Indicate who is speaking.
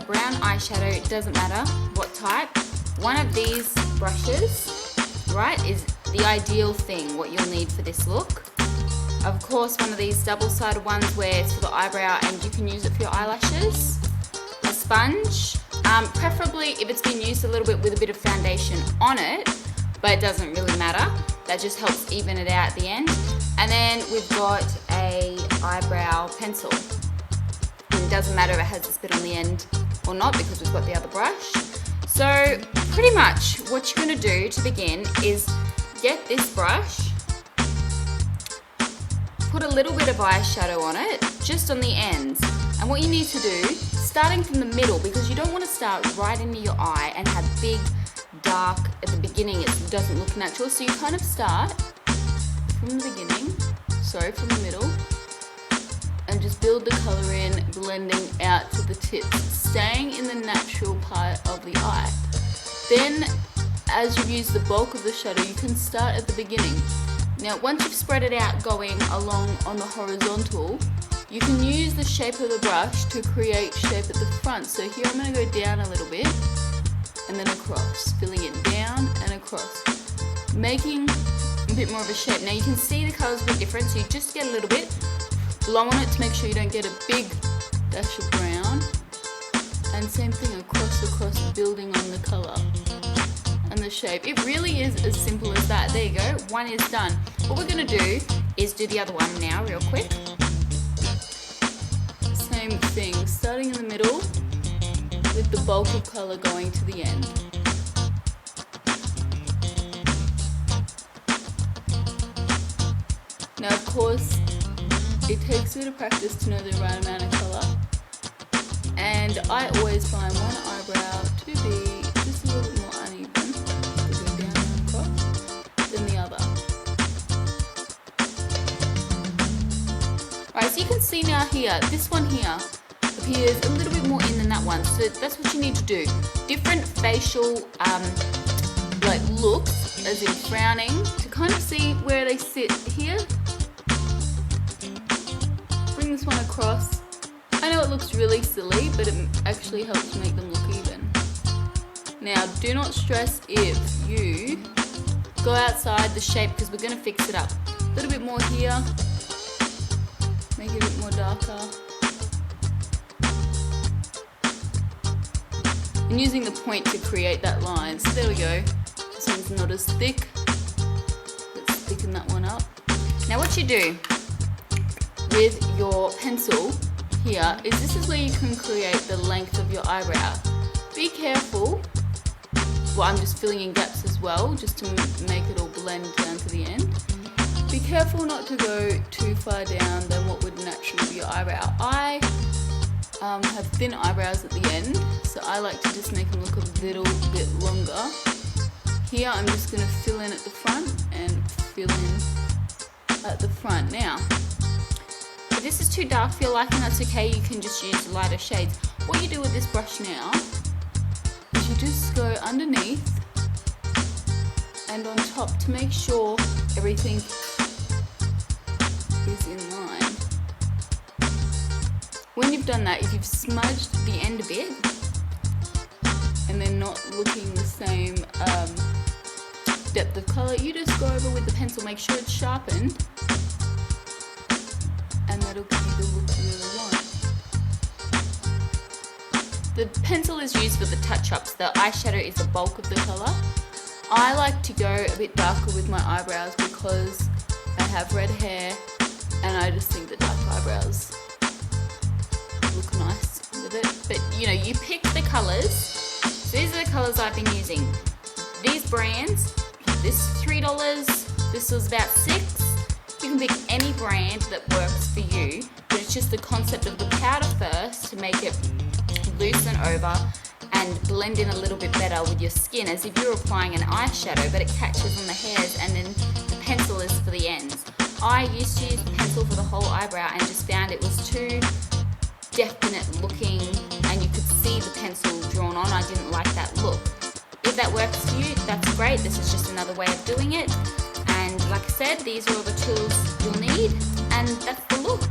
Speaker 1: brown eyeshadow, it doesn't matter what type. One of these brushes, right, is the ideal thing, what you'll need for this look. Of course, one of these double-sided ones where it's for the eyebrow and you can use it for your eyelashes. A sponge, preferably if it's been used a little bit with a bit of foundation on it, but it doesn't really matter. That just helps even it out at the end. And then we've got a eyebrow pencil. And it doesn't matter if it has this bit on the end or not because we've got the other brush. So pretty much what you're gonna do to begin is get this brush, put a little bit of eyeshadow on it, just on the ends. And what you need to do, starting from the middle, because you don't want to start right into your eye and have big, dark at the beginning, it doesn't look natural. So you kind of start from the beginning, from the middle, and just build the colour in, blending out to the tips, staying in the natural part of the eye. Then, as you use the bulk of the shadow, you can start at the beginning. Now, once you've spread it out going along on the horizontal, you can use the shape of the brush to create shape at the front. So here I'm going to go down a little bit and then across, filling it down and across, making a bit more of a shape. Now you can see the colours a bit different, so you just get a little bit, blow on it to make sure you don't get a big dash of brown, and same thing across, building on the colour and the shape. It really is as simple as that. There you go, one is done. What we're going to do is do the other one now real quick. Same thing, starting in the middle with the bulk of colour going to the end. Now of course it takes a bit of practice to know the right amount of colour, and I always find one eyebrow to be just a little bit more uneven, to go down and across, than the other. Right, so you can see now here, this one here appears a little bit more in than that one, so that's what you need to do. Different facial like looks, as in frowning, to kind of see where they sit here. Bring this one across. I know it looks really silly, but it actually helps make them look even. Now, do not stress if you go outside the shape, because we're going to fix it up. A little bit more here, make it a bit more darker. And using the point to create that line. So there we go. This one's not as thick. Let's thicken that one up. Now what you do with your pencil here is this is where you can create the length of your eyebrow. Be careful. Well, I'm just filling in gaps as well, just to make it all blend down to the end. Be careful not to go too far down than what would naturally be your eyebrow. I have thin eyebrows at the end, so I like to just make them look a little bit longer. Here I'm just going to fill in at the front and fill in at the front. Now, if this is too dark for your liking, that's okay, you can just use lighter shades. What you do with this brush now is you just go underneath and on top to make sure everything is in line. When you've done that, if you've smudged the end a bit and they're not looking the same depth of colour, you just go over with the pencil, make sure it's sharpened, and that'll give you the look you really want. The pencil is used for the touch-ups, the eyeshadow is the bulk of the colour. I like to go a bit darker with my eyebrows because I have red hair and I just think that dark eyebrows look nice with it. But you know, you pick the colours. So these are the colours I've been using. These brands, this is $3, this was about $6. You can pick any brand that works for you, but it's just the concept of the powder first to make it loosen over and blend in a little bit better with your skin, as if you're applying an eyeshadow, but it catches on the hairs, and then the pencil is for the ends. I used to use the pencil for the whole eyebrow and just found it was too definite looking and you could see the pencil drawn on. I didn't like that look. If that works for you, that's great. This is just another way of doing it. And like I said, these are all the tools you'll need, and that's the look.